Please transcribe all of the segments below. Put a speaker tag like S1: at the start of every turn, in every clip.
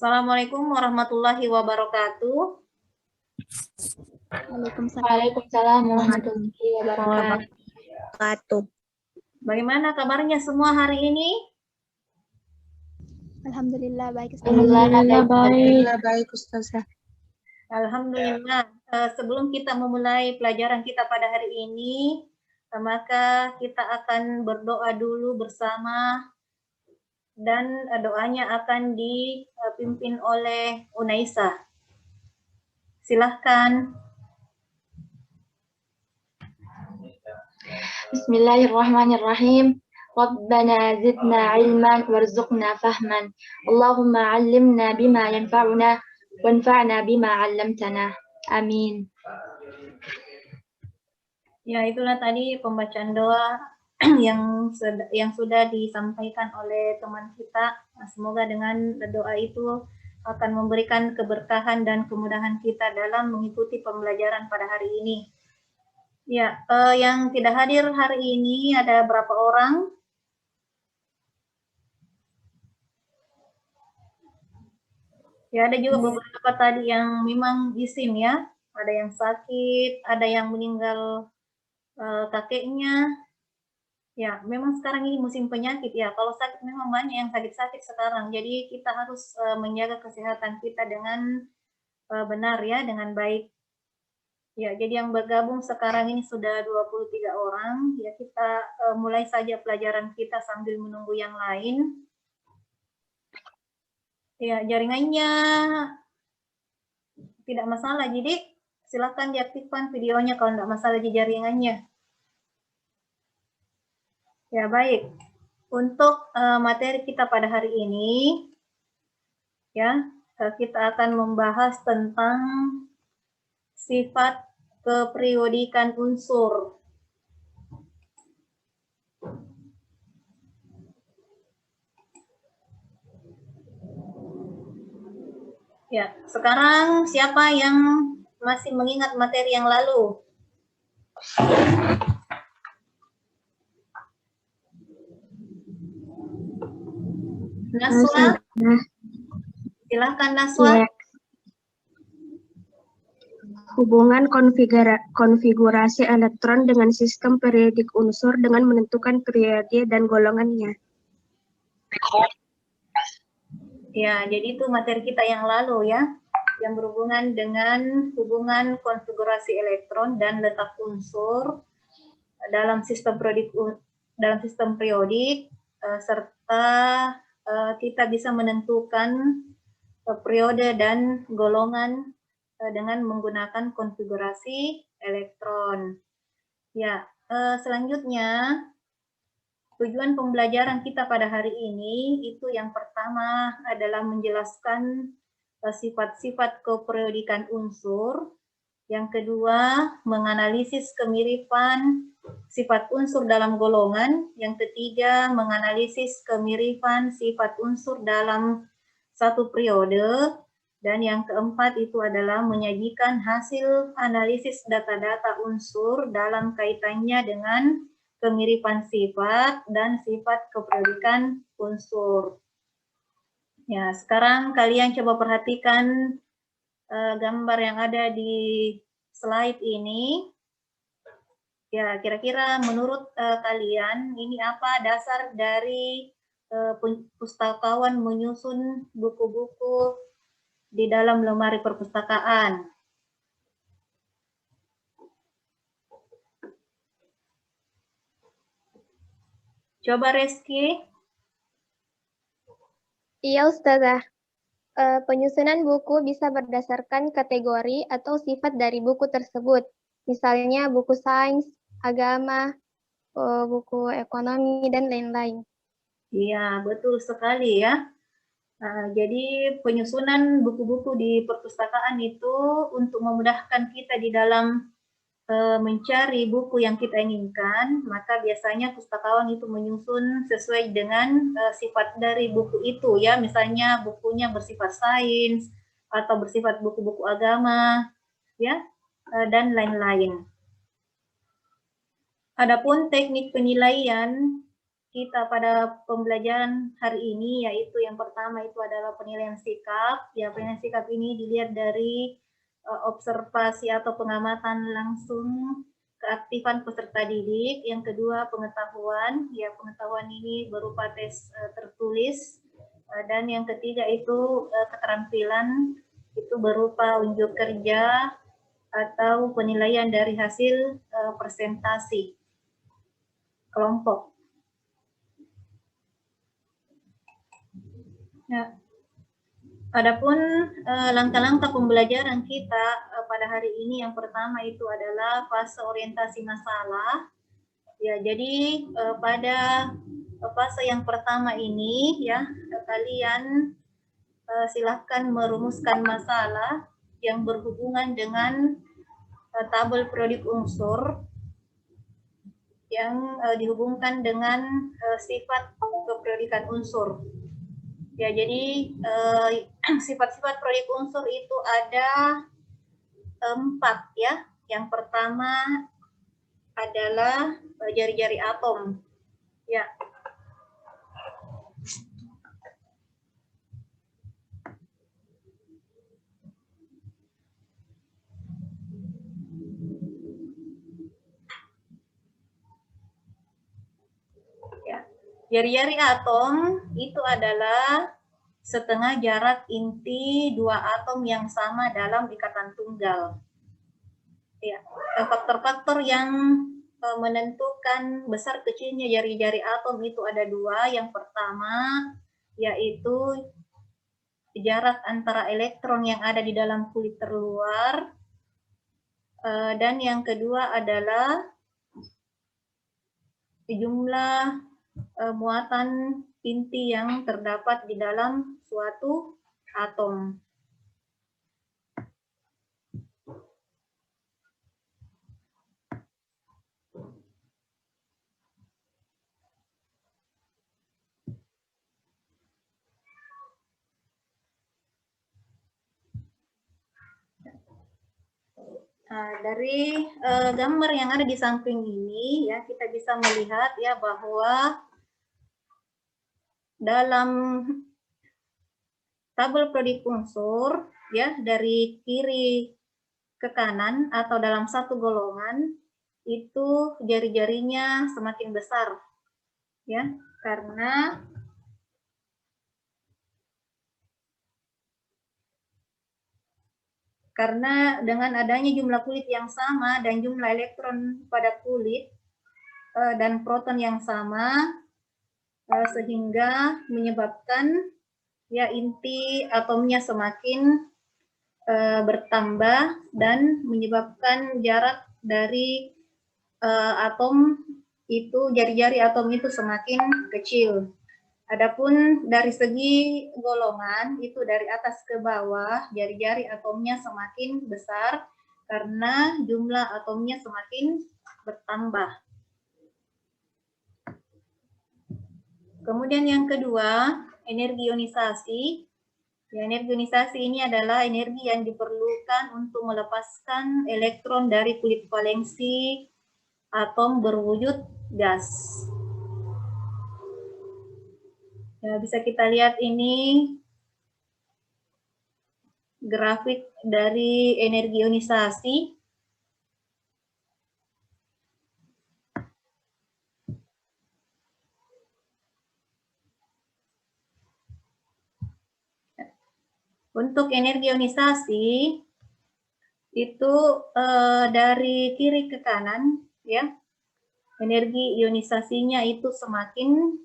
S1: Assalamualaikum warahmatullahi wabarakatuh.
S2: Waalaikumsalam warahmatullahi wabarakatuh.
S1: Bagaimana kabarnya semua hari ini?
S3: Alhamdulillah baik.
S2: Alhamdulillah baik Ustazah.
S1: Alhamdulillah. Sebelum kita memulai pelajaran kita pada hari ini, maka kita akan berdoa dulu bersama dan doanya akan dipimpin oleh Unaisa. Silahkan.
S2: Bismillahirrahmanirrahim. Rabbana zidna ilman warzuqna fahman. Allahumma 'allimna bima yanfa'una wanfa'na bima 'allamtana. Amin.
S1: Ya, itulah tadi pembacaan doa yang sudah disampaikan oleh teman kita. Semoga dengan doa itu akan memberikan keberkahan dan kemudahan kita dalam mengikuti pembelajaran pada hari ini. Ya, yang tidak hadir hari ini ada berapa orang? Ya, ada juga beberapa tadi yang memang isim ya. Ada yang sakit, ada yang meninggal kakeknya. Ya, memang sekarang ini musim penyakit ya. Kalau sakit memang banyak yang sakit-sakit sekarang. Jadi kita harus menjaga kesehatan kita dengan benar ya, dengan baik. Ya, jadi yang bergabung sekarang ini sudah 23 orang. Ya, kita mulai saja pelajaran kita sambil menunggu yang lain. Ya, jaringannya tidak masalah. Jadi silakan diaktifkan videonya kalau tidak masalah di jaringannya. Ya, baik. Untuk materi kita pada hari ini, ya, kita akan membahas tentang sifat keperiodikan unsur. Ya, sekarang siapa yang masih mengingat materi yang lalu? Naswa, silakan Naswa.
S3: Ya. Hubungan konfigurasi elektron dengan sistem periodik unsur dengan menentukan periode dan golongannya.
S1: Ya, jadi itu materi kita yang lalu ya, yang berhubungan dengan hubungan konfigurasi elektron dan letak unsur dalam sistem periodik, serta kita bisa menentukan periode dan golongan dengan menggunakan konfigurasi elektron. Ya, selanjutnya tujuan pembelajaran kita pada hari ini itu yang pertama adalah menjelaskan sifat-sifat keperiodikan unsur. Yang kedua, menganalisis kemiripan sifat unsur dalam golongan. Yang ketiga, menganalisis kemiripan sifat unsur dalam satu periode. Dan yang keempat itu adalah menyajikan hasil analisis data-data unsur dalam kaitannya dengan kemiripan sifat dan sifat keperiodikan unsur. Ya, sekarang kalian coba perhatikan gambar yang ada di slide ini. Ya, kira-kira menurut kalian ini apa dasar dari pustakawan menyusun buku-buku di dalam lemari perpustakaan? Coba Reski.
S4: Iya Ustazah, penyusunan buku bisa berdasarkan kategori atau sifat dari buku tersebut. Misalnya buku sains, agama, buku ekonomi, dan lain-lain.
S1: Iya, betul sekali ya. Jadi penyusunan buku-buku di perpustakaan itu untuk memudahkan kita di dalam mencari buku yang kita inginkan, maka biasanya pustakawan itu menyusun sesuai dengan sifat dari buku itu ya, misalnya bukunya bersifat sains atau bersifat buku-buku agama ya, dan lain-lain. Adapun teknik penilaian kita pada pembelajaran hari ini, yaitu yang pertama itu adalah penilaian sikap. Ya, penilaian sikap ini dilihat dari observasi atau pengamatan langsung keaktifan peserta didik. Yang kedua, pengetahuan. Ya, pengetahuan ini berupa tes tertulis. Dan yang ketiga itu keterampilan, itu berupa unjuk kerja atau penilaian dari hasil presentasi kelompok. Ya. Adapun langkah-langkah pembelajaran kita pada hari ini, yang pertama itu adalah fase orientasi masalah. Ya, jadi pada fase yang pertama ini ya, kalian silahkan merumuskan masalah yang berhubungan dengan tabel periodik unsur yang dihubungkan dengan sifat keperiodikan unsur. Ya, jadi sifat-sifat periodik unsur itu ada 4 ya. Yang pertama adalah jari-jari atom. Ya. Jari-jari atom itu adalah setengah jarak inti 2 atom yang sama dalam ikatan tunggal. Ya, faktor-faktor yang menentukan besar kecilnya jari-jari atom itu ada 2. Yang pertama yaitu jarak antara elektron yang ada di dalam kulit terluar, dan yang kedua adalah jumlah muatan inti yang terdapat di dalam suatu atom. Dari gambar yang ada di samping ini ya, kita bisa melihat ya bahwa dalam tabel periodik unsur ya, dari kiri ke kanan atau dalam satu golongan itu jari-jarinya semakin besar ya, karena dengan adanya jumlah kulit yang sama dan jumlah elektron pada kulit dan proton yang sama, sehingga menyebabkan ya inti atomnya semakin bertambah dan menyebabkan jarak dari atom itu, jari-jari atom itu semakin kecil. Adapun dari segi golongan itu dari atas ke bawah, jari-jari atomnya semakin besar karena jumlah atomnya semakin bertambah. Kemudian yang kedua, energi ionisasi. Ya, energi ionisasi ini adalah energi yang diperlukan untuk melepaskan elektron dari kulit valensi atom berwujud gas. Ya, bisa kita lihat ini grafik dari energi ionisasi. Untuk energi ionisasi itu dari kiri ke kanan ya, energi ionisasinya itu semakin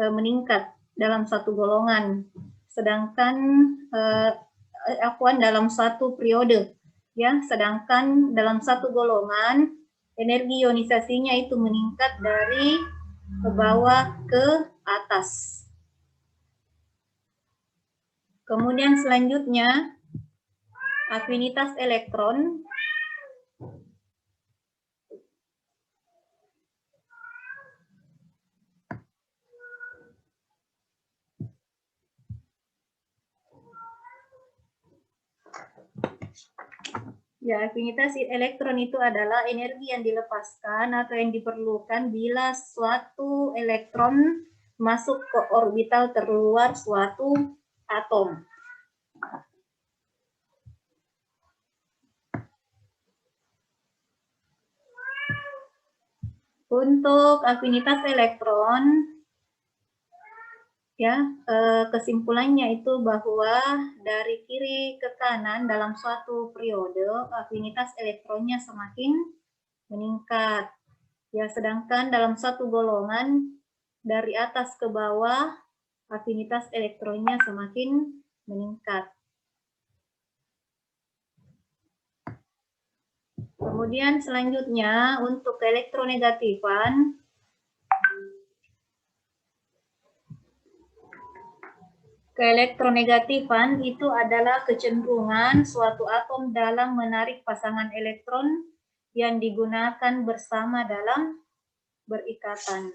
S1: meningkat dalam satu golongan, sedangkan dalam satu periode ya, sedangkan dalam satu golongan energi ionisasinya itu meningkat dari ke bawah ke atas. Kemudian selanjutnya, afinitas elektron. Ya, afinitas elektron itu adalah energi yang dilepaskan atau yang diperlukan bila suatu elektron masuk ke orbital terluar suatu atom. Untuk afinitas elektron, ya, kesimpulannya itu bahwa dari kiri ke kanan dalam suatu periode afinitas elektronnya semakin meningkat. Ya, sedangkan dalam satu golongan dari atas ke bawah afinitas elektronnya semakin meningkat. Kemudian selanjutnya untuk elektronegatifan, keelektronegatifan itu adalah kecenderungan suatu atom dalam menarik pasangan elektron yang digunakan bersama dalam berikatan.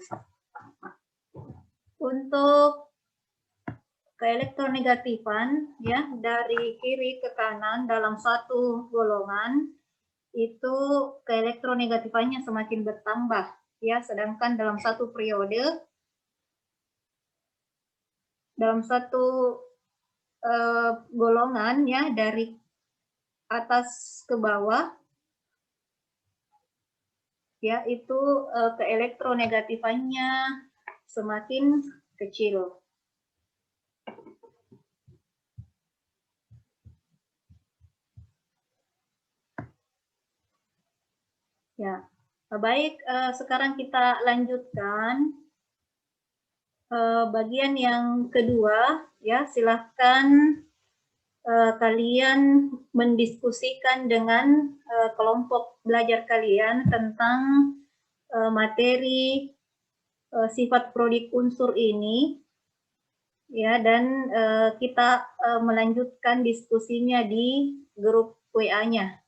S1: Untuk keelektronegatifan, ya, dari kiri ke kanan dalam satu golongan itu keelektronegatifannya semakin bertambah, ya, sedangkan dalam satu periode, dalam satu golongan, ya, dari atas ke bawah, ya, itu keelektronegatifannya semakin kecil. Ya, baik, sekarang kita lanjutkan bagian yang kedua, ya, silahkan kalian mendiskusikan dengan kelompok belajar kalian tentang materi sifat prodik unsur ini, ya, dan kita melanjutkan diskusinya di grup WA-nya.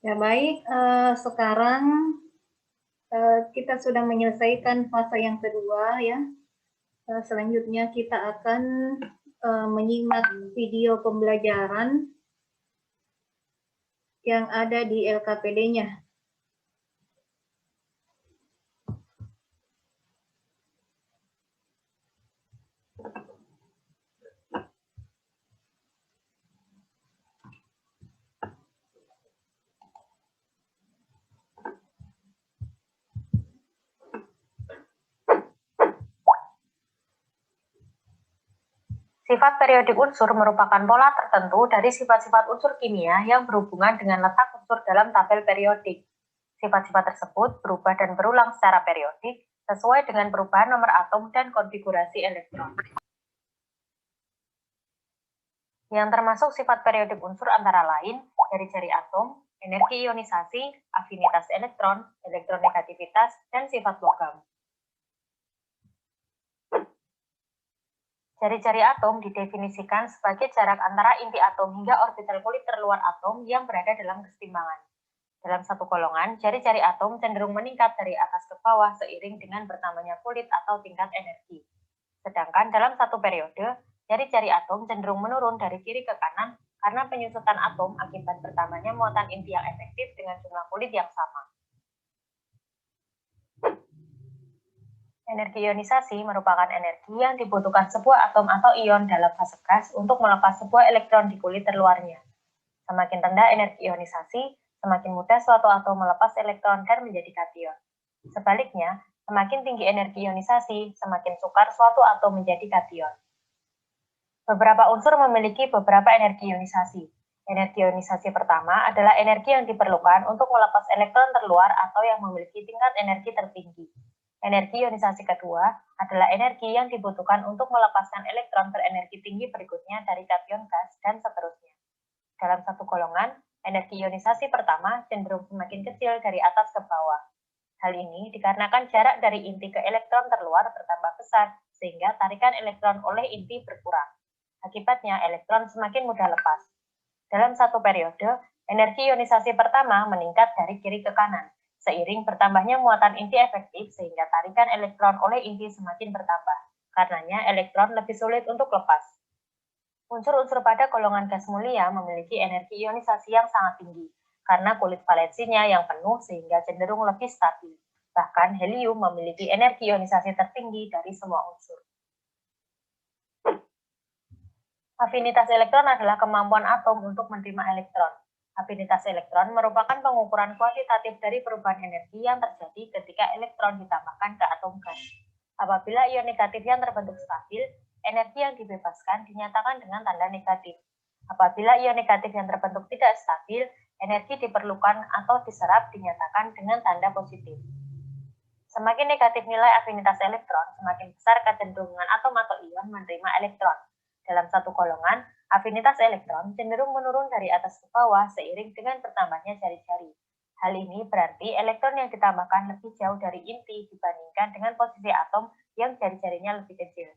S1: Ya baik, sekarang kita sudah menyelesaikan fase yang kedua ya. Selanjutnya kita akan menyimak video pembelajaran yang ada di LKPD-nya.
S5: Sifat periodik unsur merupakan pola tertentu dari sifat-sifat unsur kimia yang berhubungan dengan letak unsur dalam tabel periodik. Sifat-sifat tersebut berubah dan berulang secara periodik sesuai dengan perubahan nomor atom dan konfigurasi elektron. Yang termasuk sifat periodik unsur antara lain jari-jari atom, energi ionisasi, afinitas elektron, elektronegativitas, dan sifat logam. Jari-jari atom didefinisikan sebagai jarak antara inti atom hingga orbital kulit terluar atom yang berada dalam kesetimbangan. Dalam satu golongan, jari-jari atom cenderung meningkat dari atas ke bawah seiring dengan bertambahnya kulit atau tingkat energi. Sedangkan dalam satu periode, Jari-jari atom cenderung menurun dari kiri ke kanan karena penyusutan atom akibat bertambahnya muatan inti yang efektif dengan jumlah kulit yang sama. Energi ionisasi merupakan energi yang dibutuhkan sebuah atom atau ion dalam fase gas untuk melepas sebuah elektron di kulit terluarnya. Semakin rendah energi ionisasi, semakin mudah suatu atom melepas elektron dan menjadi kation. Sebaliknya, semakin tinggi energi ionisasi, semakin sukar suatu atom menjadi kation. Beberapa unsur memiliki beberapa energi ionisasi. Energi ionisasi pertama adalah energi yang diperlukan untuk melepas elektron terluar atau yang memiliki tingkat energi tertinggi. Energi ionisasi kedua adalah energi yang dibutuhkan untuk melepaskan elektron berenergi tinggi berikutnya dari kation gas dan seterusnya. Dalam satu golongan, energi ionisasi pertama cenderung semakin kecil dari atas ke bawah. Hal ini dikarenakan jarak dari inti ke elektron terluar bertambah besar, sehingga tarikan elektron oleh inti berkurang. Akibatnya, elektron semakin mudah lepas. Dalam satu periode, energi ionisasi pertama meningkat dari kiri ke kanan, seiring bertambahnya muatan inti efektif sehingga tarikan elektron oleh inti semakin bertambah. Karenanya, elektron lebih sulit untuk lepas. Unsur-unsur pada golongan gas mulia memiliki energi ionisasi yang sangat tinggi, karena kulit valensinya yang penuh sehingga cenderung lebih stabil. Bahkan helium memiliki energi ionisasi tertinggi dari semua unsur. Afinitas elektron adalah kemampuan atom untuk menerima elektron. Afinitas elektron merupakan pengukuran kuantitatif dari perubahan energi yang terjadi ketika elektron ditambahkan ke atom gas. Apabila ion negatif yang terbentuk stabil, energi yang dibebaskan dinyatakan dengan tanda negatif. Apabila ion negatif yang terbentuk tidak stabil, energi diperlukan atau diserap dinyatakan dengan tanda positif. Semakin negatif nilai afinitas elektron, semakin besar kecenderungan atom atau ion menerima elektron. Dalam satu golongan, afinitas elektron cenderung menurun dari atas ke bawah seiring dengan bertambahnya jari-jari. Hal ini berarti elektron yang ditambahkan lebih jauh dari inti dibandingkan dengan posisi atom yang jari-jarinya lebih kecil.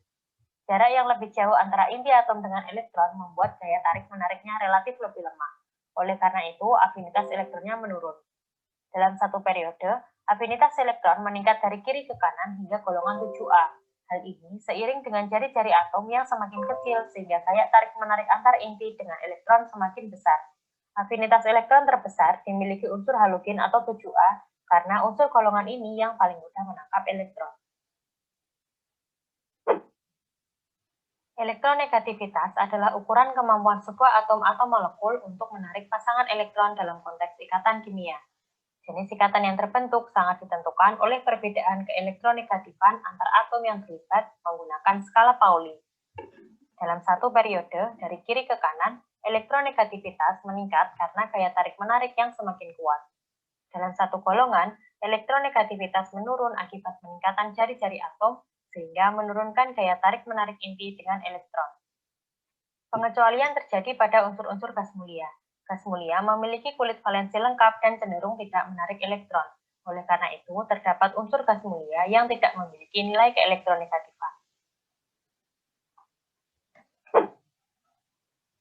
S5: Jarak yang lebih jauh antara inti atom dengan elektron membuat gaya tarik-menariknya relatif lebih lemah. Oleh karena itu, afinitas elektronnya menurun. Dalam satu periode, afinitas elektron meningkat dari kiri ke kanan hingga golongan 7A. Hal ini seiring dengan jari-jari atom yang semakin kecil sehingga gaya tarik-menarik antar inti dengan elektron semakin besar. Afinitas elektron terbesar dimiliki unsur halogen atau 7A karena unsur golongan ini yang paling mudah menangkap elektron. Elektronegativitas adalah ukuran kemampuan sebuah atom atau molekul untuk menarik pasangan elektron dalam konteks ikatan kimia. Jenis ikatan yang terbentuk sangat ditentukan oleh perbedaan keelektronegatifan antar atom yang terlibat menggunakan skala Pauli. Dalam satu periode, dari kiri ke kanan, elektronegativitas meningkat karena gaya tarik-menarik yang semakin kuat. Dalam satu golongan, elektronegativitas menurun akibat peningkatan jari-jari atom, sehingga menurunkan gaya tarik-menarik inti dengan elektron. Pengecualian terjadi pada unsur-unsur gas mulia. Gas mulia memiliki kulit valensi lengkap dan cenderung tidak menarik elektron. Oleh karena itu, terdapat unsur gas mulia yang tidak memiliki nilai keelektronegatifan.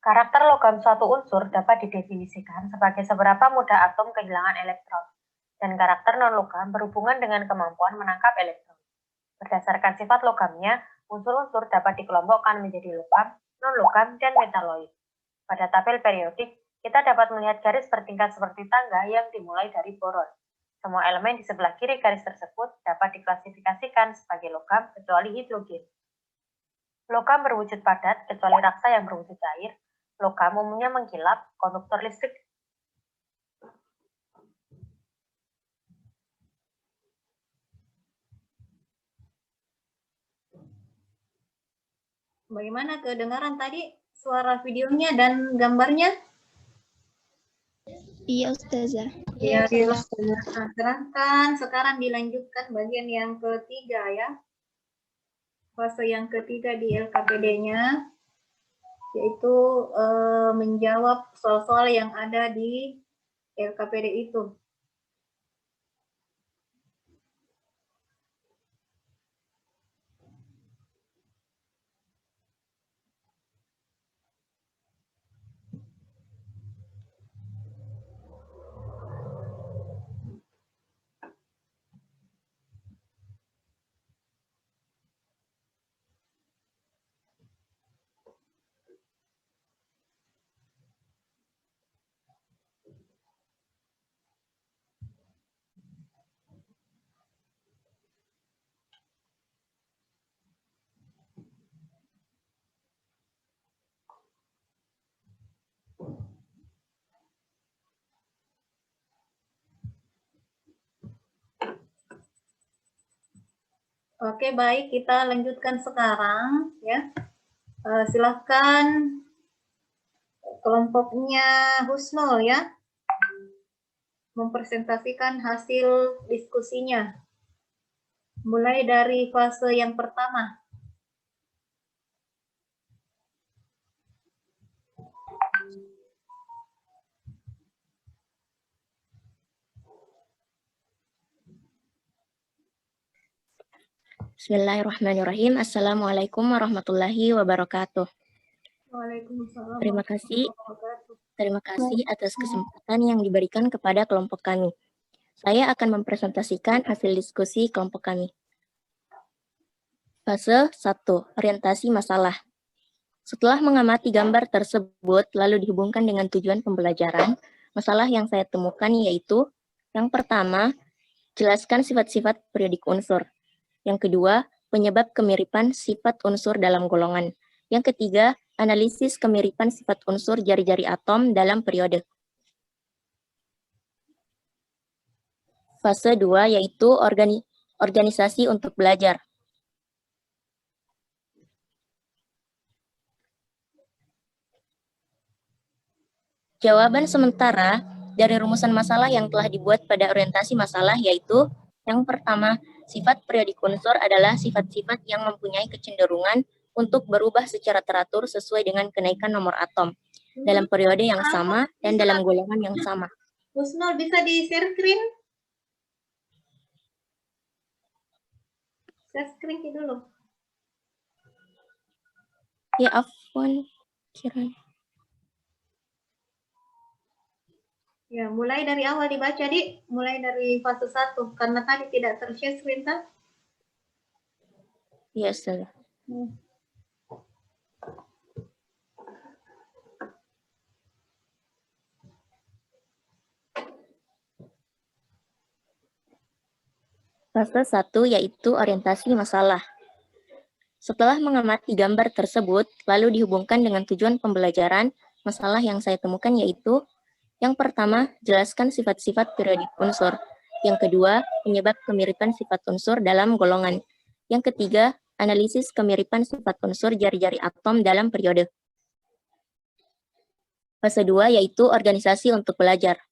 S5: Karakter logam suatu unsur dapat didefinisikan sebagai seberapa mudah atom kehilangan elektron, dan karakter non-logam berhubungan dengan kemampuan menangkap elektron. Berdasarkan sifat logamnya, unsur-unsur dapat dikelompokkan menjadi logam, non-logam, dan metaloid. Pada tabel periodik, kita dapat melihat garis bertingkat seperti tangga yang dimulai dari boron. Semua elemen di sebelah kiri garis tersebut dapat diklasifikasikan sebagai logam kecuali hidrogen. Logam berwujud padat kecuali raksa yang berwujud cair. Logam umumnya mengkilap, konduktor listrik.
S1: Bagaimana kedengaran tadi suara videonya dan gambarnya?
S2: Iya, Ustazah.
S1: Ya, silahkan. Sekarang dilanjutkan bagian yang ketiga ya. Fase yang ketiga di LKPD-nya, yaitu menjawab soal-soal yang ada di LKPD itu. Oke, baik, kita lanjutkan sekarang ya. Silahkan kelompoknya Husnul ya, mempresentasikan hasil diskusinya. Mulai dari fase yang pertama.
S6: Bismillahirrahmanirrahim. Assalamualaikum warahmatullahi wabarakatuh.
S1: Waalaikumsalam.
S6: Terima kasih atas kesempatan yang diberikan kepada kelompok kami. Saya akan mempresentasikan hasil diskusi kelompok kami. Fase 1. Orientasi masalah. Setelah mengamati gambar tersebut, lalu dihubungkan dengan tujuan pembelajaran, masalah yang saya temukan yaitu, yang pertama, jelaskan sifat-sifat periodik unsur. Yang kedua, penyebab kemiripan sifat unsur dalam golongan. Yang ketiga, analisis kemiripan sifat unsur jari-jari atom dalam periode. Fase 2 yaitu organisasi untuk belajar. Jawaban sementara dari rumusan masalah yang telah dibuat pada orientasi masalah yaitu, yang pertama, sifat periodik unsur adalah sifat-sifat yang mempunyai kecenderungan untuk berubah secara teratur sesuai dengan kenaikan nomor atom dalam periode yang sama dan dalam golongan yang sama.
S1: Husnul, bisa di-share screen? Share screen dulu.
S6: Ya, afwan, kiranya.
S1: Ya, mulai dari awal dibaca, Dik. Mulai dari fase 1, karena tadi tidak ter-share screen, kan?
S6: Ya, Ustazah. Fase 1 yaitu orientasi masalah. Setelah mengamati gambar tersebut, lalu dihubungkan dengan tujuan pembelajaran, masalah yang saya temukan yaitu, yang pertama, jelaskan sifat-sifat periodik unsur. Yang kedua, penyebab kemiripan sifat unsur dalam golongan. Yang ketiga, analisis kemiripan sifat unsur jari-jari atom dalam periode. Fase 2 yaitu organisasi untuk belajar.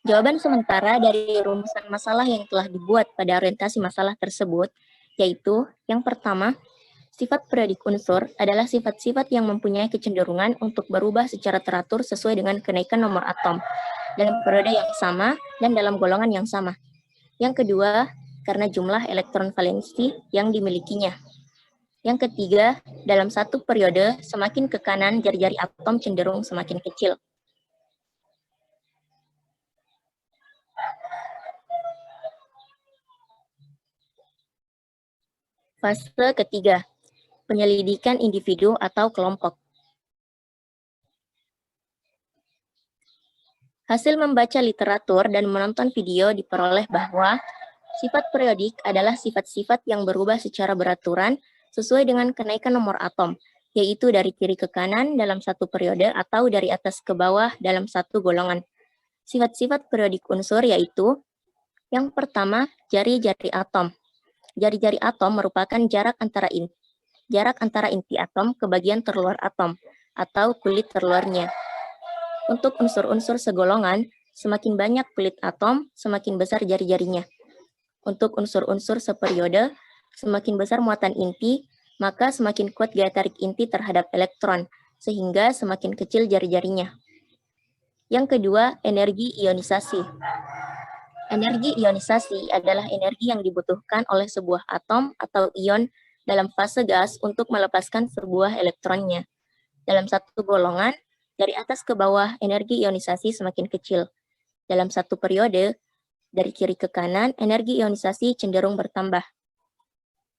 S6: Jawaban sementara dari rumusan masalah yang telah dibuat pada orientasi masalah tersebut, yaitu yang pertama, sifat periodik unsur adalah sifat-sifat yang mempunyai kecenderungan untuk berubah secara teratur sesuai dengan kenaikan nomor atom dalam periode yang sama dan dalam golongan yang sama. Yang kedua, karena jumlah elektron valensi yang dimilikinya. Yang ketiga, dalam satu periode, semakin ke kanan jari-jari atom cenderung semakin kecil. Fase ketiga, penyelidikan individu atau kelompok. Hasil membaca literatur dan menonton video diperoleh bahwa sifat periodik adalah sifat-sifat yang berubah secara beraturan sesuai dengan kenaikan nomor atom, yaitu dari kiri ke kanan dalam satu periode atau dari atas ke bawah dalam satu golongan. Sifat-sifat periodik unsur yaitu, yang pertama, jari-jari atom. Jari-jari atom merupakan jarak antara inti atom ke bagian terluar atom, atau kulit terluarnya. Untuk unsur-unsur segolongan, semakin banyak kulit atom, semakin besar jari-jarinya. Untuk unsur-unsur seperiode, semakin besar muatan inti, maka semakin kuat gaya tarik inti terhadap elektron, sehingga semakin kecil jari-jarinya. Yang kedua, energi ionisasi. Energi ionisasi adalah energi yang dibutuhkan oleh sebuah atom atau ion dalam fase gas untuk melepaskan sebuah elektronnya. Dalam satu golongan, dari atas ke bawah, energi ionisasi semakin kecil. Dalam satu periode, dari kiri ke kanan, energi ionisasi cenderung bertambah.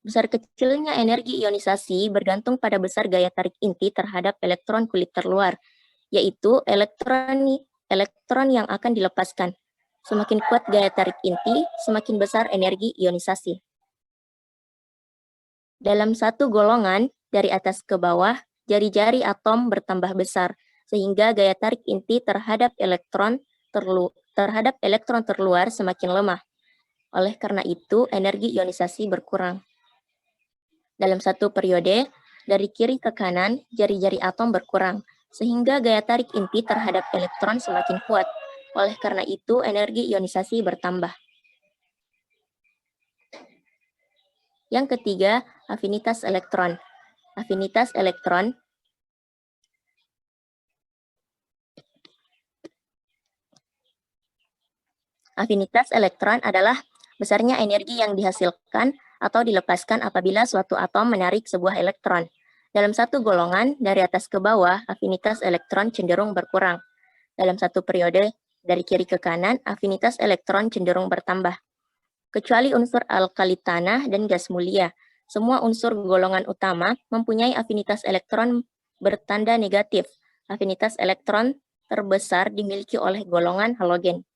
S6: Besar kecilnya energi ionisasi bergantung pada besar gaya tarik inti terhadap elektron kulit terluar, yaitu elektron yang akan dilepaskan. Semakin kuat gaya tarik inti, semakin besar energi ionisasi. Dalam satu golongan, dari atas ke bawah, jari-jari atom bertambah besar, sehingga gaya tarik inti terhadap elektron terluar semakin lemah. Oleh karena itu, energi ionisasi berkurang. Dalam satu periode, dari kiri ke kanan, jari-jari atom berkurang, sehingga gaya tarik inti terhadap elektron semakin kuat. Oleh karena itu, energi ionisasi bertambah. Yang ketiga, afinitas elektron. Afinitas elektron adalah besarnya energi yang dihasilkan atau dilepaskan apabila suatu atom menarik sebuah elektron. Dalam satu golongan, dari atas ke bawah, afinitas elektron cenderung berkurang. Dalam satu periode, dari kiri ke kanan, afinitas elektron cenderung bertambah. Kecuali unsur alkali tanah dan gas mulia, semua unsur golongan utama mempunyai afinitas elektron bertanda negatif. Afinitas elektron terbesar dimiliki oleh golongan halogen.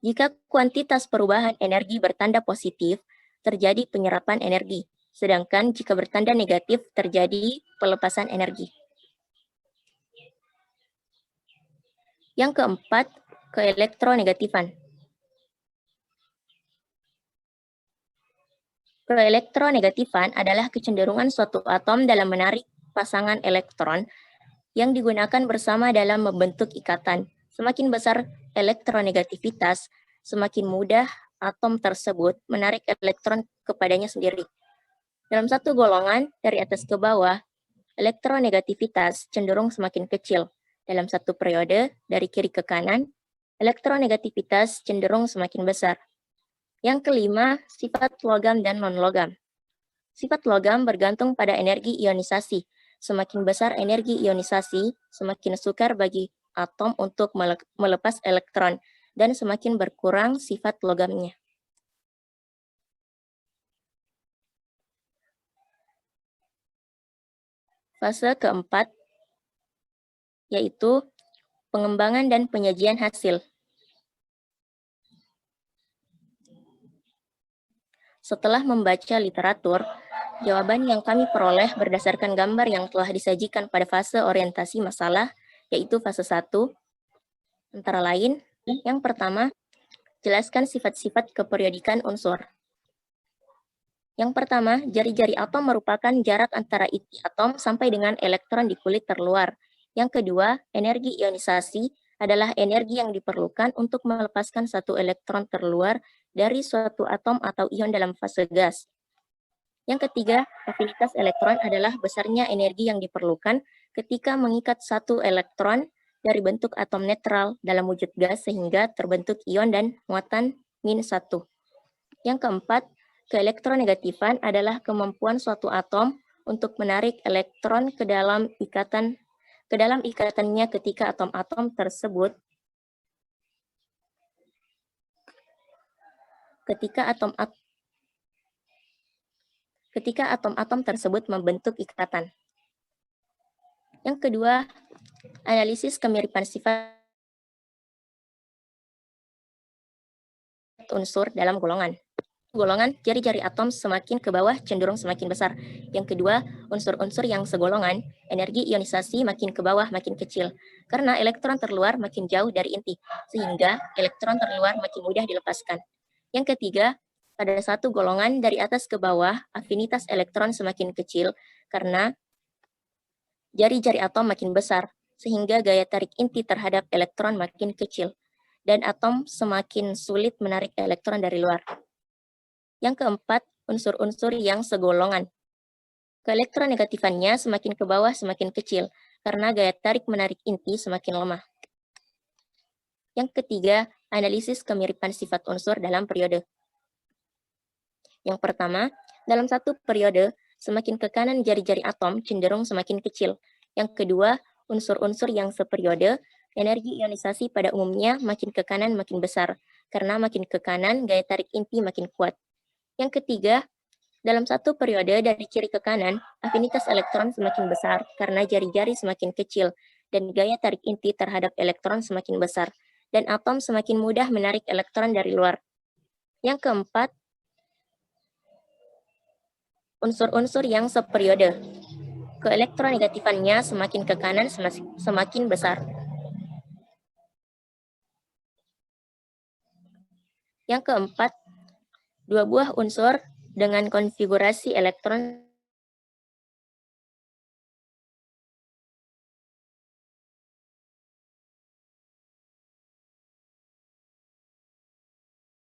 S6: Jika kuantitas perubahan energi bertanda positif, terjadi penyerapan energi, sedangkan jika bertanda negatif, terjadi pelepasan energi. Yang keempat, keelektronegatifan. Keelektronegatifan adalah kecenderungan suatu atom dalam menarik pasangan elektron yang digunakan bersama dalam membentuk ikatan. Semakin besar elektronegativitas, semakin mudah atom tersebut menarik elektron kepadanya sendiri. Dalam satu golongan, dari atas ke bawah, elektronegativitas cenderung semakin kecil. Dalam satu periode, dari kiri ke kanan, elektronegativitas cenderung semakin besar. Yang kelima, sifat logam dan non-logam. Sifat logam bergantung pada energi ionisasi. Semakin besar energi ionisasi, semakin sukar bagi atom untuk melepas elektron, dan semakin berkurang sifat logamnya. Fase keempat, yaitu pengembangan dan penyajian hasil. Setelah membaca literatur, jawaban yang kami peroleh berdasarkan gambar yang telah disajikan pada fase orientasi masalah, yaitu fase 1, antara lain, yang pertama, jelaskan sifat-sifat keperiodikan unsur. Yang pertama, jari-jari atom merupakan jarak antara inti atom sampai dengan elektron di kulit terluar. Yang kedua, energi ionisasi adalah energi yang diperlukan untuk melepaskan satu elektron terluar dari suatu atom atau ion dalam fase gas. Yang ketiga, afinitas elektron adalah besarnya energi yang diperlukan ketika mengikat satu elektron dari bentuk atom netral dalam wujud gas sehingga terbentuk ion dan muatan -1. Yang keempat, keelektronegatifan adalah kemampuan suatu atom untuk menarik elektron ke dalam ikatannya ketika atom-atom tersebut membentuk ikatan. Yang kedua, analisis kemiripan sifat unsur dalam golongan. Golongan, jari-jari atom semakin ke bawah cenderung semakin besar. Yang kedua, unsur-unsur yang segolongan, energi ionisasi makin ke bawah makin kecil, karena elektron terluar makin jauh dari inti, sehingga elektron terluar makin mudah dilepaskan. Yang ketiga, pada satu golongan dari atas ke bawah, afinitas elektron semakin kecil, karena jari-jari atom makin besar, sehingga gaya tarik inti terhadap elektron makin kecil, dan atom semakin sulit menarik elektron dari luar. Yang keempat, unsur-unsur yang segolongan. Keelektronegatifannya semakin ke bawah semakin kecil, karena gaya tarik menarik inti semakin lemah. Yang ketiga, analisis kemiripan sifat unsur dalam periode. Yang pertama, dalam satu periode, semakin ke kanan jari-jari atom cenderung semakin kecil. Yang kedua, unsur-unsur yang seperiode, energi ionisasi pada umumnya makin ke kanan makin besar, karena makin ke kanan gaya tarik inti makin kuat. Yang ketiga, dalam satu periode dari kiri ke kanan, afinitas elektron semakin besar karena jari-jari semakin kecil dan gaya tarik inti terhadap elektron semakin besar, dan atom semakin mudah menarik elektron dari luar. Yang keempat, unsur-unsur yang seperiode. Keelektronegatifannya semakin ke kanan semakin besar. Yang keempat, Dua buah unsur dengan konfigurasi elektron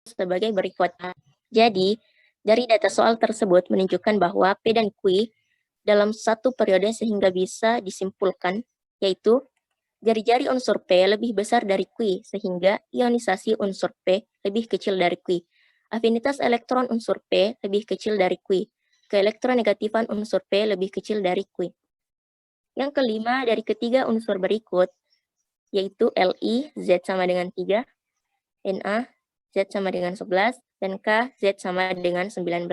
S6: sebagai berikut. Jadi, dari data soal tersebut menunjukkan bahwa P dan Q dalam satu periode sehingga bisa disimpulkan, yaitu jari-jari unsur P lebih besar dari Q, sehingga ionisasi unsur P lebih kecil dari Q. Afinitas elektron unsur P lebih kecil dari Q. Keelektronegatifan unsur P lebih kecil dari Q. Yang kelima, dari ketiga unsur berikut, yaitu Li, Z sama dengan 3, Na, Z sama dengan 11, dan K, Z sama dengan 19.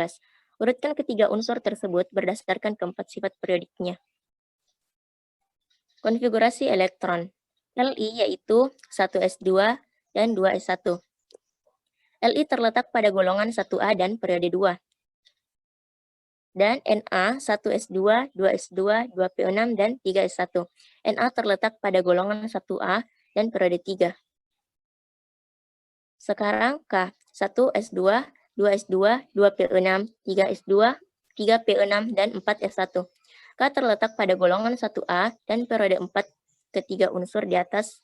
S6: Urutkan ketiga unsur tersebut berdasarkan keempat sifat periodiknya. Konfigurasi elektron. Li yaitu 1s2 dan 2s1. Li terletak pada golongan 1A dan periode 2. Dan Na 1s2, 2s2, 2p6, dan 3s1. Na terletak pada golongan 1A dan periode 3. Sekarang K, 1s2, 2s2, 2p6, 3s2, 3p6, dan 4s1. K terletak pada golongan 1A dan periode 4 ketiga unsur di atas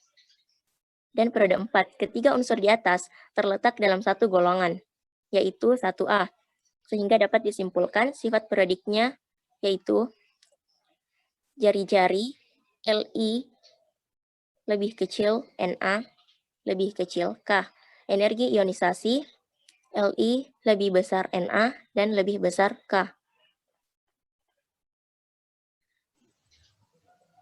S6: dan periode 4 ketiga unsur di atas terletak dalam satu golongan, yaitu 1A. Sehingga dapat disimpulkan sifat periodiknya yaitu jari-jari Li lebih kecil Na lebih kecil K. Energi ionisasi Li lebih besar Na dan lebih besar K.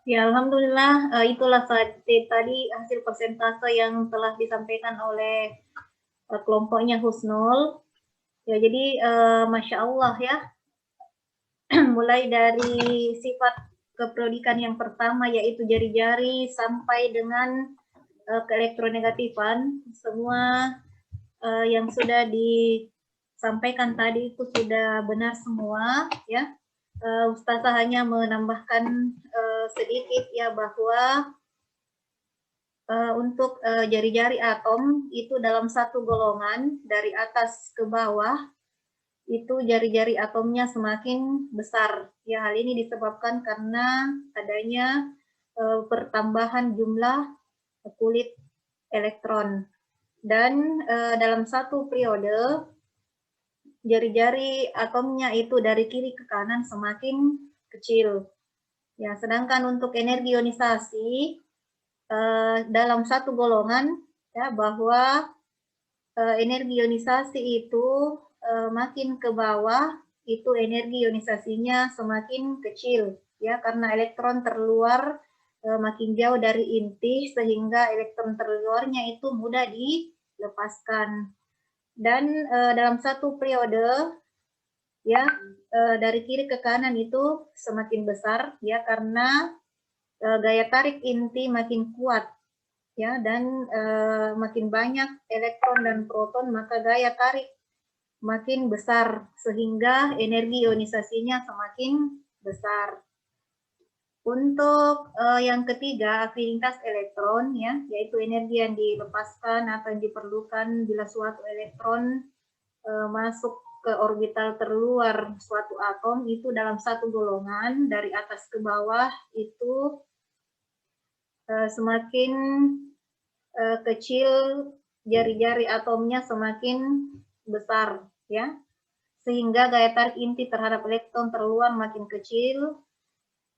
S1: Ya, alhamdulillah itulah tadi hasil persentase yang telah disampaikan oleh kelompoknya Husnul. Ya, jadi Masya Allah ya, mulai dari sifat kepriodikan yang pertama yaitu jari-jari sampai dengan keelektronegatifan, semua yang sudah disampaikan tadi itu sudah benar semua ya. Ustazah hanya menambahkan sedikit ya bahwa untuk jari-jari atom itu dalam satu golongan dari atas ke bawah itu jari-jari atomnya semakin besar. Ya, hal ini disebabkan karena adanya pertambahan jumlah kulit elektron. Dan dalam satu periode jari-jari atomnya itu dari kiri ke kanan semakin kecil. Ya, sedangkan untuk energi ionisasi dalam satu golongan ya bahwa energi ionisasi itu makin ke bawah itu energi ionisasinya semakin kecil ya karena elektron terluar makin jauh dari inti sehingga elektron terluarnya itu mudah dilepaskan. Dan dalam satu periode ya dari kiri ke kanan itu semakin besar ya karena gaya tarik inti makin kuat ya dan makin banyak elektron dan proton maka gaya tarik makin besar sehingga energi ionisasinya semakin besar. Untuk yang ketiga, afinitas elektron ya, yaitu energi yang dilepaskan atau yang diperlukan bila suatu elektron masuk ke orbital terluar suatu atom itu dalam satu golongan dari atas ke bawah itu semakin kecil jari-jari atomnya semakin besar ya sehingga gaya tarik inti terhadap elektron terluar makin kecil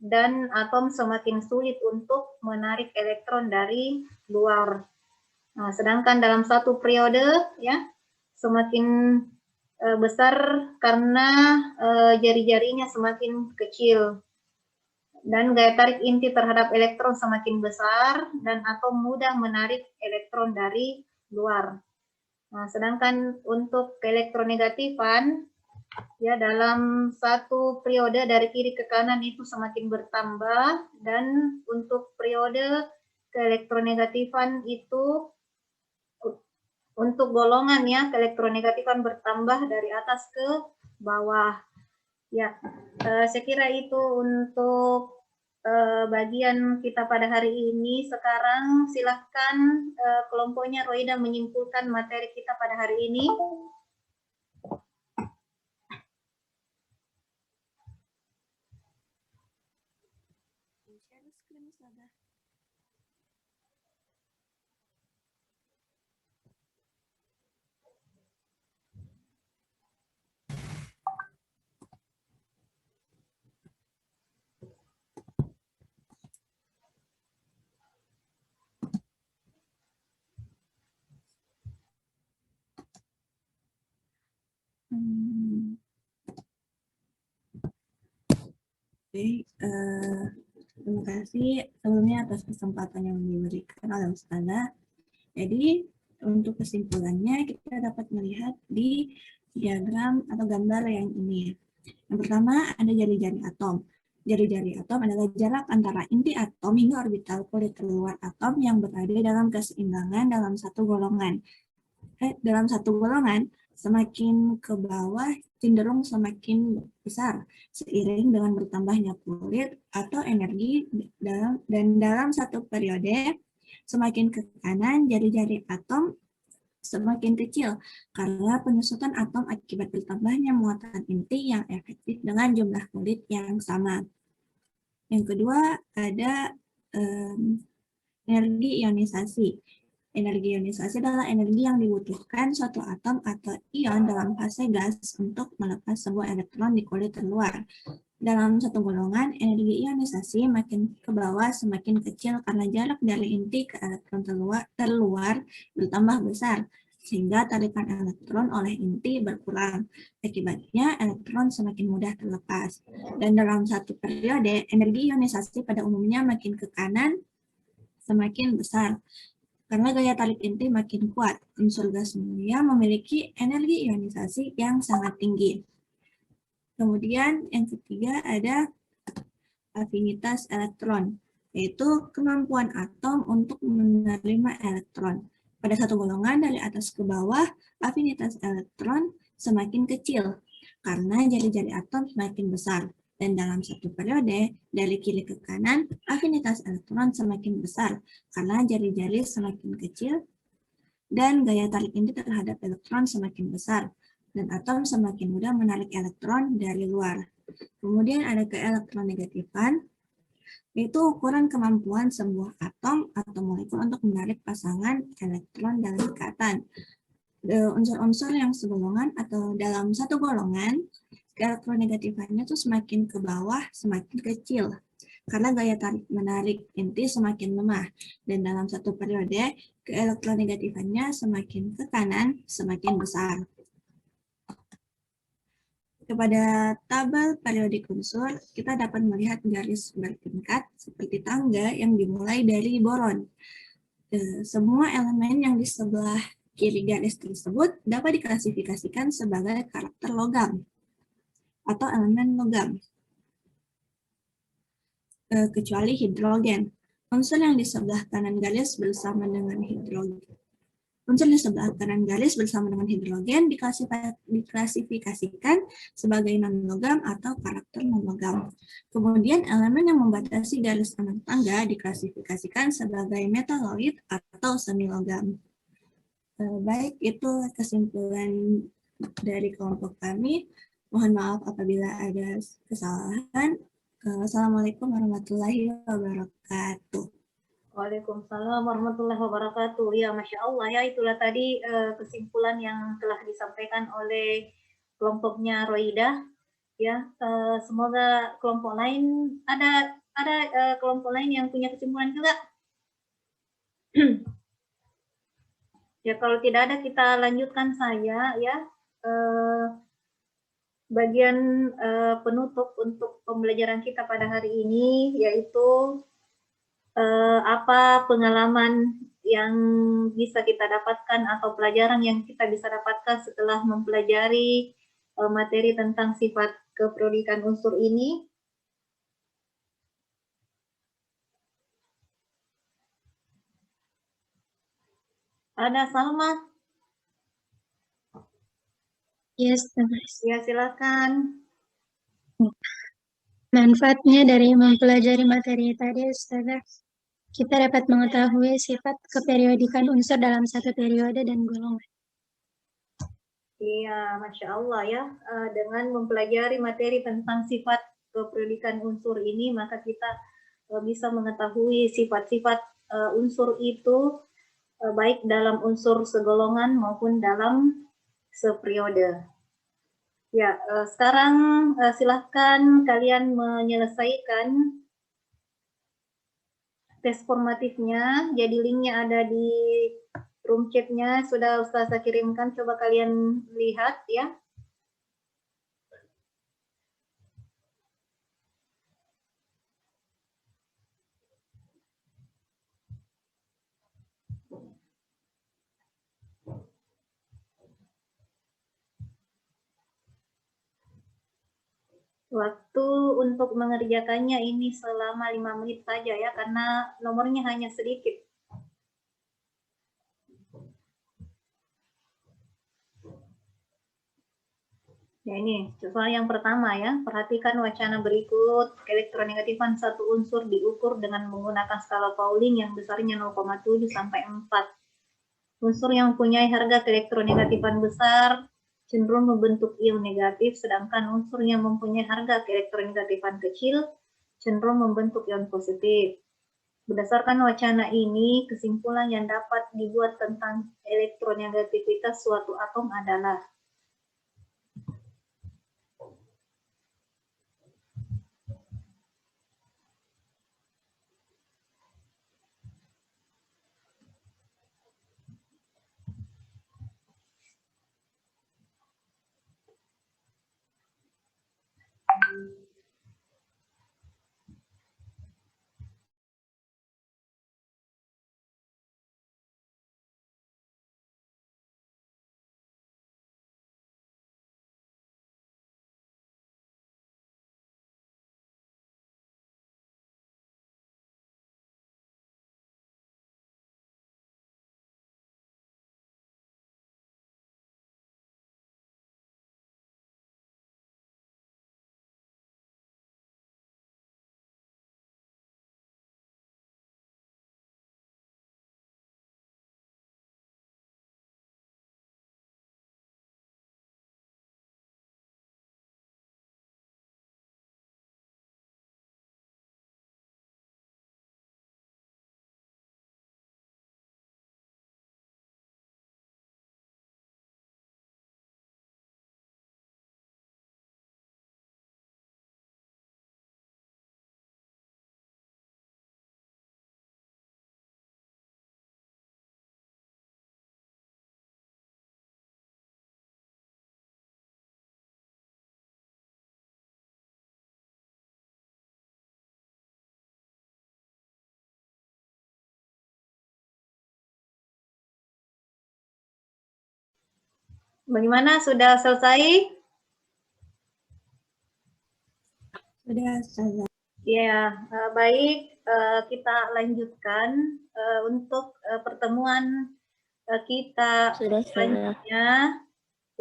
S1: dan atom semakin sulit untuk menarik elektron dari luar. Nah, sedangkan dalam satu periode ya semakin besar karena jari-jarinya semakin kecil dan gaya tarik inti terhadap elektron semakin besar dan atom mudah menarik elektron dari luar. Nah, sedangkan untuk keelektronegatifan ya dalam satu periode dari kiri ke kanan itu semakin bertambah dan untuk periode keelektronegatifan itu untuk golongan ya keelektronegatifan bertambah dari atas ke bawah. Ya, saya kira itu untuk bagian kita pada hari ini. Sekarang silahkan kelompoknya Roida menyimpulkan materi kita pada hari ini.
S3: share screen Ustazah.
S7: Oke, terima kasih sebelumnya atas kesempatan yang diberikan oleh Ustazah. Jadi, untuk kesimpulannya kita dapat melihat di diagram atau gambar yang ini. Yang pertama ada jari-jari atom. Jari-jari atom adalah jarak antara inti atom hingga orbital kulit terluar atom yang berada dalam keseimbangan dalam satu golongan. Dalam satu golongan, semakin ke bawah cenderung semakin besar seiring dengan bertambahnya kulit atau energi dalam satu periode. Semakin ke kanan, jari-jari atom semakin kecil karena penyusutan atom akibat bertambahnya muatan inti yang efektif dengan jumlah kulit yang sama. Yang kedua ada energi ionisasi. Energi ionisasi adalah energi yang dibutuhkan suatu atom atau ion dalam fase gas untuk melepas sebuah elektron di kulit terluar. Dalam satu golongan, energi ionisasi makin ke bawah semakin kecil karena jarak dari inti ke elektron terluar bertambah besar, sehingga tarikan elektron oleh inti berkurang. Akibatnya, elektron semakin mudah terlepas. Dan dalam satu periode, energi ionisasi pada umumnya makin ke kanan semakin besar. Karena gaya tarik inti makin kuat, unsur gas mulia memiliki energi ionisasi yang sangat tinggi. Kemudian yang ketiga ada afinitas elektron, yaitu kemampuan atom untuk menerima elektron. Pada satu golongan dari atas ke bawah, afinitas elektron semakin kecil karena jari-jari atom semakin besar. Dan dalam satu periode, dari kiri ke kanan, afinitas elektron semakin besar karena jari-jari semakin kecil dan gaya tarik inti terhadap elektron semakin besar, dan atom semakin mudah menarik elektron dari luar. Kemudian ada keelektronegatifan, yaitu ukuran kemampuan sebuah atom atau molekul untuk menarik pasangan elektron dalam ikatan. Unsur-unsur yang segolongan atau dalam satu golongan, keelektronegatifannya tuh semakin ke bawah semakin kecil karena gaya tarik menarik inti semakin lemah, dan dalam satu periode keelektronegatifannya semakin ke kanan semakin besar. Kepada tabel periodik unsur, kita dapat melihat garis bertingkat seperti tangga yang dimulai dari boron. Semua elemen yang di sebelah kiri garis tersebut dapat diklasifikasikan sebagai karakter logam atau elemen logam, kecuali hidrogen. Unsur yang di sebelah kanan garis bersama dengan hidrogen diklasifikasikan sebagai non-logam atau karakter non-logam. Kemudian elemen yang membatasi garis anak tangga diklasifikasikan sebagai metaloid atau semi-logam. Baik, itu kesimpulan dari kelompok kami. Mohon maaf apabila ada kesalahan. Assalamualaikum warahmatullahi wabarakatuh.
S1: Waalaikumsalam warahmatullahi wabarakatuh. Ya, Masya Allah ya, itulah tadi kesimpulan yang telah disampaikan oleh kelompoknya Roida. Ya, semoga kelompok lain ada kelompok lain yang punya kesimpulan juga. Ya, kalau tidak ada kita lanjutkan saya ya. Bagian penutup untuk pembelajaran kita pada hari ini yaitu apa pengalaman yang bisa kita dapatkan atau pelajaran yang kita bisa dapatkan setelah mempelajari materi tentang sifat keperodikan unsur ini. Ada Salma?
S8: Yes,
S1: ya silakan.
S8: Manfaatnya dari mempelajari materi tadi, Ustazah, kita dapat mengetahui sifat keperiodikan unsur dalam satu periode dan golongan.
S1: Iya, Masya Allah ya. Dengan mempelajari materi tentang sifat keperiodikan unsur ini, maka kita bisa mengetahui sifat-sifat unsur itu baik dalam unsur segolongan maupun dalam seperiode. Ya, sekarang silahkan kalian menyelesaikan tes formatifnya. Jadi linknya ada di room chat-nya, sudah Ustazah kirimkan, coba kalian lihat ya. Waktu untuk mengerjakannya ini selama 5 menit saja ya, karena nomornya hanya sedikit. Ya ini, soal yang pertama ya, perhatikan wacana berikut. Elektronegatifan satu unsur diukur dengan menggunakan skala Pauling yang besarnya 0,7 sampai 4. Unsur yang mempunyai harga keelektronegatifan besar cenderung membentuk ion negatif, sedangkan unsur yang mempunyai harga keelektronegatifan kecil cenderung membentuk ion positif. Berdasarkan wacana ini, kesimpulan yang dapat dibuat tentang elektronegativitas suatu atom adalah bagaimana? Sudah selesai?
S7: Sudah, Ustazah.
S1: Ya, baik. Kita lanjutkan untuk pertemuan kita selanjutnya.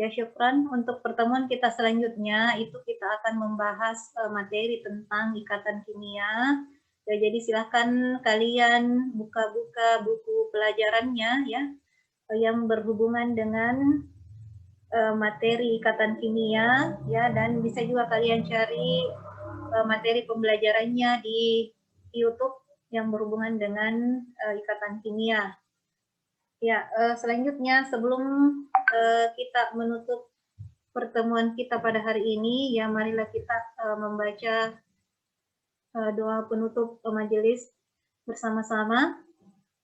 S1: Ya, syukran. Untuk pertemuan kita selanjutnya itu kita akan membahas materi tentang ikatan kimia. Ya, jadi silahkan kalian buka-buka buku pelajarannya ya, yang berhubungan dengan materi ikatan kimia ya, dan bisa juga kalian cari materi pembelajarannya di YouTube yang berhubungan dengan ikatan kimia. Ya, selanjutnya sebelum kita menutup pertemuan kita pada hari ini, ya marilah kita membaca doa penutup majelis bersama-sama.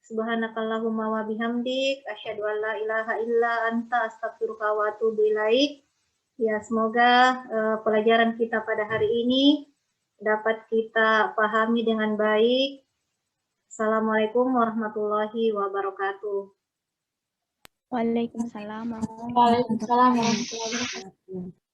S1: Subhanakallahumma wa bihamdik, asyhadu an la ilaha illa anta, astaghfiruka wa atubu ilaik. Ya, semoga pelajaran kita pada hari ini dapat kita pahami dengan baik. Assalamualaikum warahmatullahi wabarakatuh.
S9: Waalaikumsalam.
S2: Waalaikumsalam warahmatullahi wabarakatuh.